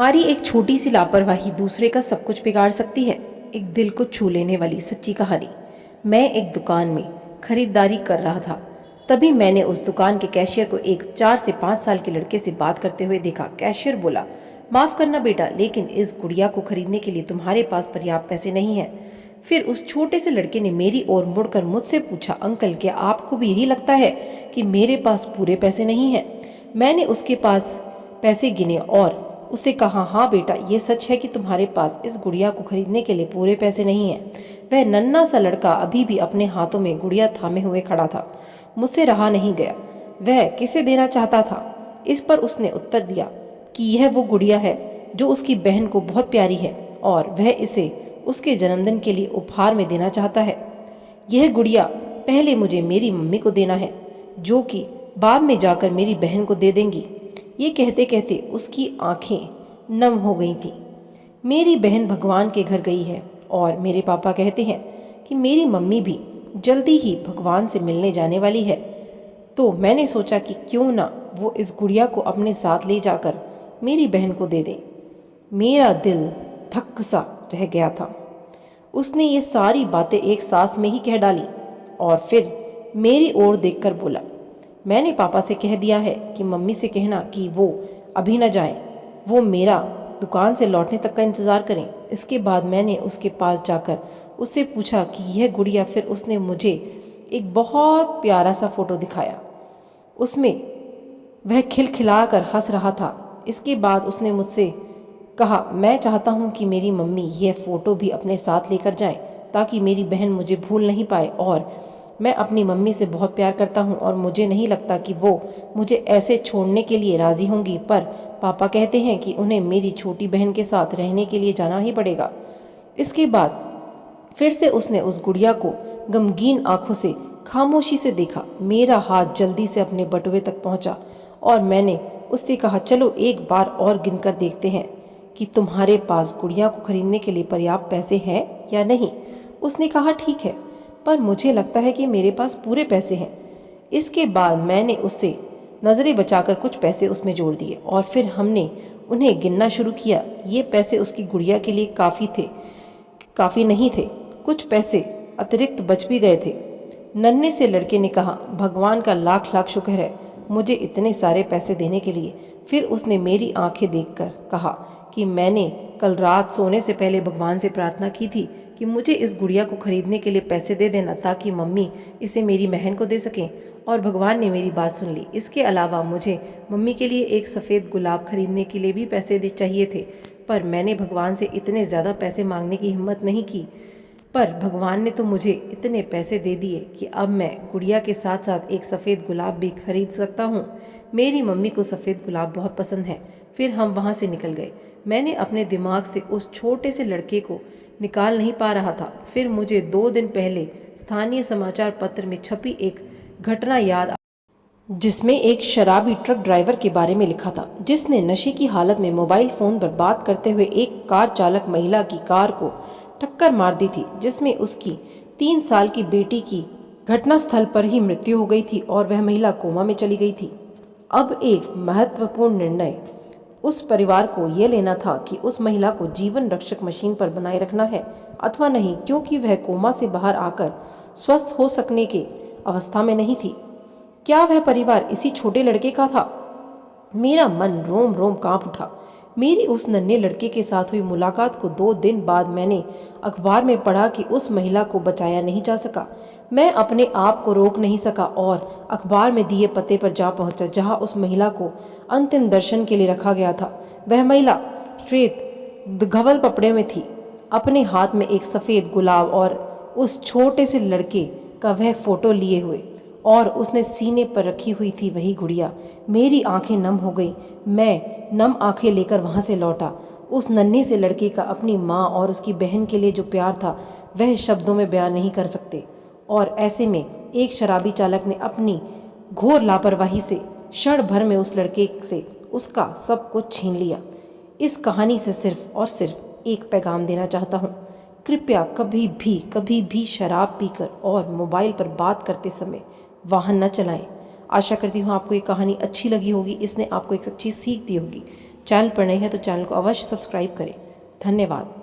हमारी एक छोटी सी लापरवाही दूसरे का सब कुछ बिगाड़ सकती है। एक दिल को छू लेने वाली सच्ची कहानी। मैं एक दुकान में खरीदारी कर रहा था। तभी मैंने उस दुकान के कैशियर को एक 4 से 5 साल के लड़के से बात करते हुए देखा। कैशियर बोला, माफ करना बेटा, लेकिन इस गुड़िया को खरीदने के लिए तुम्हारे पास पर्याप्त पैसे नहीं है। फिर उस छोटे से लड़के ने मेरी ओर मुड़कर मुझसे पूछा, अंकल क्या आपको भी यही लगता है कि मेरे पास पूरे पैसे नहीं हैं? मैंने उसके पास पैसे गिने और उसे कहा, हाँ बेटा, ये सच है कि तुम्हारे पास इस गुड़िया को खरीदने के लिए पूरे पैसे नहीं हैं। वह नन्हा सा लड़का अभी भी अपने हाथों में गुड़िया थामे हुए खड़ा था। मुझसे रहा नहीं गया। वह किसे देना चाहता था? इस पर उसने उत्तर दिया कि यह वो गुड़िया है जो उसकी बहन को बहुत प्यारी है और वह इसे उसके जन्मदिन के लिए उपहार में देना चाहता है। यह गुड़िया पहले मुझे मेरी मम्मी को देना है, जो कि बाद में जाकर मेरी बहन को दे देंगी। ये कहते कहते उसकी आंखें नम हो गई थीं। मेरी बहन भगवान के घर गई है और मेरे पापा कहते हैं कि मेरी मम्मी भी जल्दी ही भगवान से मिलने जाने वाली है। तो मैंने सोचा कि क्यों ना वो इस गुड़िया को अपने साथ ले जाकर मेरी बहन को दे दें। मेरा दिल धक सा रह गया था। उसने ये सारी बातें एक सांस में ही कह डाली और फिर मेरी ओर देखकर बोला, मैंने पापा से कह दिया है कि मम्मी से कहना कि वो अभी न जाएं। वो मेरा दुकान से लौटने तक का इंतज़ार करें। इसके बाद मैंने उसके पास जाकर उससे पूछा कि यह गुड़िया। फिर उसने मुझे एक बहुत प्यारा सा फ़ोटो दिखाया। उसमें वह खिलखिलाकर हंस रहा था। इसके बाद उसने मुझसे कहा, मैं चाहता हूँ कि मेरी मम्मी यह फ़ोटो भी अपने साथ लेकर जाएं, ताकि मेरी बहन मुझे भूल नहीं पाए। और मैं अपनी मम्मी से बहुत प्यार करता हूँ और मुझे नहीं लगता कि वो मुझे ऐसे छोड़ने के लिए राज़ी होंगी, पर पापा कहते हैं कि उन्हें मेरी छोटी बहन के साथ रहने के लिए जाना ही पड़ेगा। इसके बाद फिर से उसने उस गुड़िया को गमगीन आंखों से खामोशी से देखा। मेरा हाथ जल्दी से अपने बटुए तक पहुंचा और मैंने उससे कहा, चलो एक बार और गिनकर देखते हैं कि तुम्हारे पास गुड़िया को खरीदने के लिए पर्याप्त पैसे हैं या नहीं। उसने कहा, ठीक है, पर मुझे लगता है कि मेरे पास पूरे पैसे हैं। इसके बाद मैंने उससे नज़रें बचाकर कुछ पैसे उसमें जोड़ दिए और फिर हमने उन्हें गिनना शुरू किया। ये पैसे उसकी गुड़िया के लिए काफ़ी नहीं थे। कुछ पैसे अतिरिक्त बच भी गए थे। नन्हे से लड़के ने कहा, भगवान का लाख लाख शुक्र है मुझे इतने सारे पैसे देने के लिए। फिर उसने मेरी आंखें देखकर कहा कि मैंने कल रात सोने से पहले भगवान से प्रार्थना की थी कि मुझे इस गुड़िया को खरीदने के लिए पैसे दे देना, ताकि मम्मी इसे मेरी बहन को दे सकें। और भगवान ने मेरी बात सुन ली। इसके अलावा मुझे मम्मी के लिए एक सफ़ेद गुलाब खरीदने के लिए भी पैसे चाहिए थे, पर मैंने भगवान से इतने ज़्यादा पैसे मांगने की हिम्मत नहीं की। पर भगवान ने तो मुझे इतने पैसे दे दिए कि अब मैं गुड़िया के साथ साथ एक सफ़ेद गुलाब भी खरीद सकता हूँ। मेरी मम्मी को सफ़ेद गुलाब बहुत पसंद है। फिर हम वहाँ से निकल गए। मैंने अपने दिमाग से उस छोटे से लड़के को निकाल नहीं पा रहा था। फिर मुझे 2 दिन पहले स्थानीय समाचार पत्र में छपी एक घटना याद आ, जिसमें एक शराबी ट्रक ड्राइवर के बारे में लिखा था, जिसने नशे की हालत में मोबाइल फ़ोन पर बात करते हुए एक कार चालक महिला की कार को टक्कर मार दी थी, जिसमें उसकी 3 साल की बेटी की घटनास्थल पर ही मृत्यु हो गई थी और वह महिला कोमा में चली गई थी। अब एक महत्वपूर्ण निर्णय उस परिवार को यह लेना था कि उस महिला को जीवन रक्षक मशीन पर बनाए रखना है अथवा नहीं, क्योंकि वह कोमा से बाहर आकर स्वस्थ हो सकने के अवस्था में नहीं थी। क्या वह परिवार इसी छोटे लड़के का था? मेरा मन रोम रोम कांप उठा। मेरी उस नन्हे लड़के के साथ हुई मुलाकात को 2 दिन बाद मैंने अखबार में पढ़ा कि उस महिला को बचाया नहीं जा सका। मैं अपने आप को रोक नहीं सका और अखबार में दिए पते पर जा पहुंचा, जहां उस महिला को अंतिम दर्शन के लिए रखा गया था। वह महिला श्वेत धवल कपड़े में थी, अपने हाथ में एक सफ़ेद गुलाब और उस छोटे से लड़के का वह फोटो लिए हुए, और उसने सीने पर रखी हुई थी वही गुड़िया। मेरी आंखें नम हो गई। मैं नम आंखें लेकर वहां से लौटा। उस नन्हे से लड़के का अपनी माँ और उसकी बहन के लिए जो प्यार था वह शब्दों में बयान नहीं कर सकते। और ऐसे में एक शराबी चालक ने अपनी घोर लापरवाही से क्षण भर में उस लड़के से उसका सब कुछ छीन लिया। इस कहानी से सिर्फ और सिर्फ एक पैगाम देना चाहता हूँ, कृपया कभी भी शराब पीकर और मोबाइल पर बात करते समय वाहन न चलाएं। आशा करती हूँ आपको ये कहानी अच्छी लगी होगी, इसने आपको एक अच्छी सीख दी होगी। चैनल पर नए हैं तो चैनल को अवश्य सब्सक्राइब करें। धन्यवाद।